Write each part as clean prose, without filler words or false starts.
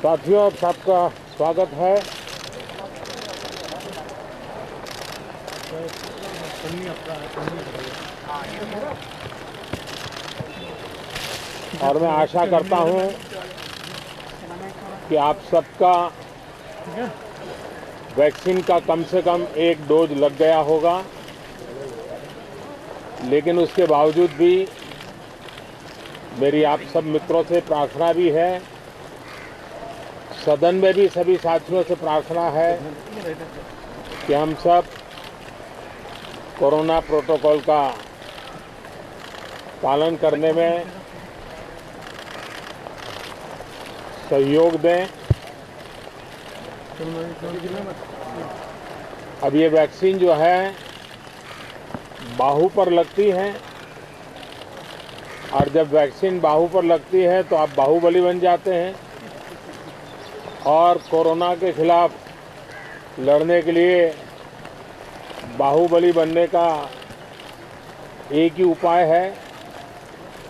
साथियों, आप सबका स्वागत है। और मैं आशा करता हूं कि आप सबका वैक्सीन का कम से कम एक डोज लग गया होगा, लेकिन उसके बावजूद भी मेरी आप सब मित्रों से प्रार्थना भी है, सदन में भी सभी साथियों से प्रार्थना है कि हम सब कोरोना प्रोटोकॉल का पालन करने में सहयोग दें। अब ये वैक्सीन जो है बाहू पर लगती है, और जब वैक्सीन बाहू पर लगती है तो आप बाहुबली बन जाते हैं। और कोरोना के खिलाफ लड़ने के लिए बाहुबली बनने का एक ही उपाय है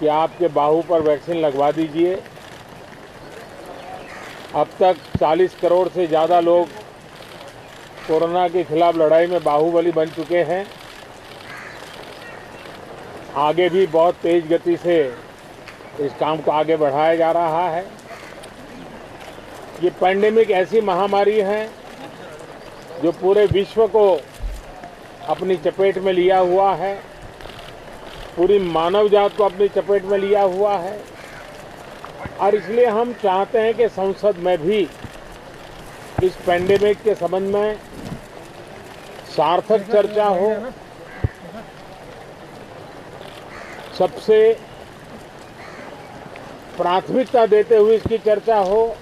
कि आपके बाहू पर वैक्सीन लगवा दीजिए। अब तक 40 करोड़ से ज़्यादा लोग कोरोना के खिलाफ लड़ाई में बाहुबली बन चुके हैं। आगे भी बहुत तेज गति से इस काम को आगे बढ़ाया जा रहा है। ये पैंडेमिक ऐसी महामारी है जो पूरे विश्व को अपनी चपेट में लिया हुआ है, पूरी मानव जात को अपनी चपेट में लिया हुआ है। और इसलिए हम चाहते हैं कि संसद में भी इस पैंडेमिक के संबंध में सार्थक चर्चा हो, सबसे प्राथमिकता देते हुए इसकी चर्चा हो,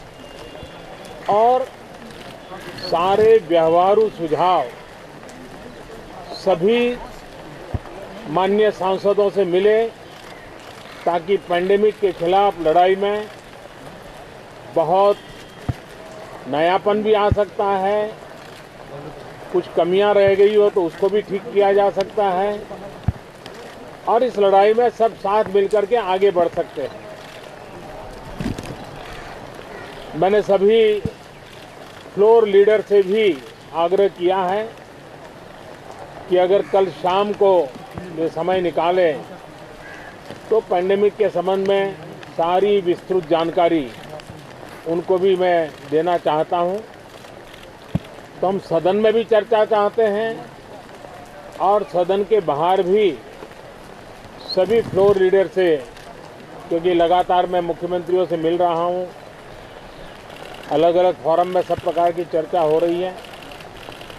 और सारे व्यवहारू सुझाव सभी माननीय सांसदों से मिले, ताकि पैंडेमिक के खिलाफ लड़ाई में बहुत नयापन भी आ सकता है, कुछ कमियां रह गई हो तो उसको भी ठीक किया जा सकता है, और इस लड़ाई में सब साथ मिलकर के आगे बढ़ सकते हैं। मैंने सभी फ्लोर लीडर से भी आग्रह किया है कि अगर कल शाम को ये समय निकालें तो पैंडेमिक के संबंध में सारी विस्तृत जानकारी उनको भी मैं देना चाहता हूं। तो हम सदन में भी चर्चा चाहते हैं, और सदन के बाहर भी सभी फ्लोर लीडर से, क्योंकि लगातार मैं मुख्यमंत्रियों से मिल रहा हूं, अलग अलग फोरम में सब प्रकार की चर्चा हो रही है,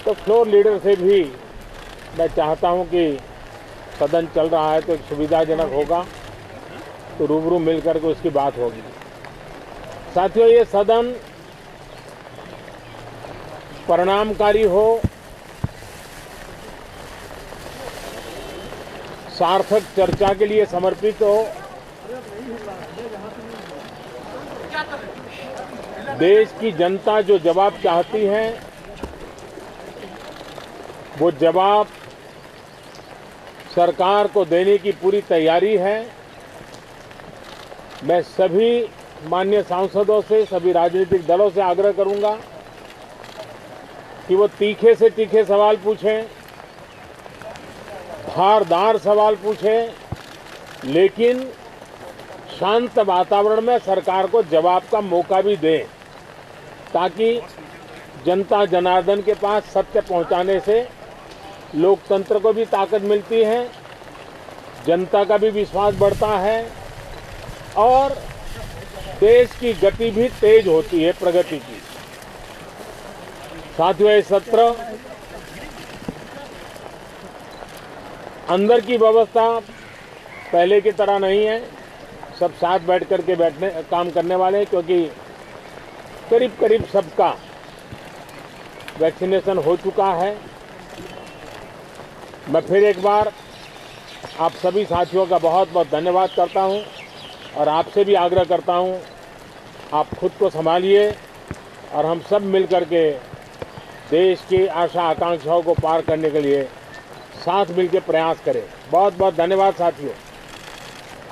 तो फ्लोर लीडर से भी मैं चाहता हूं कि सदन चल रहा है तो एक सुविधाजनक होगा, तो रूबरू मिलकर के उसकी बात होगी। साथियों, ये सदन परिणामकारी हो, सार्थक चर्चा के लिए समर्पित हो, देश की जनता जो जवाब चाहती है वो जवाब सरकार को देने की पूरी तैयारी है। मैं सभी माननीय सांसदों से, सभी राजनीतिक दलों से आग्रह करूंगा कि वो तीखे से तीखे सवाल पूछें, धारदार सवाल पूछें, लेकिन शांत वातावरण में सरकार को जवाब का मौका भी दें, ताकि जनता जनार्दन के पास सत्य पहुंचाने से लोकतंत्र को भी ताकत मिलती है, जनता का भी विश्वास बढ़ता है, और देश की गति भी तेज होती है प्रगति की। साथियों, ये सत्र अंदर की व्यवस्था पहले की तरह नहीं है, सब साथ बैठ करके काम करने वाले हैं, क्योंकि करीब करीब सबका वैक्सीनेशन हो चुका है। मैं फिर एक बार आप सभी साथियों का बहुत बहुत धन्यवाद करता हूं, और आपसे भी आग्रह करता हूं, आप खुद को संभालिए, और हम सब मिलकर के देश की आशा आकांक्षाओं को पार करने के लिए साथ मिलकर प्रयास करें। बहुत बहुत धन्यवाद साथियों।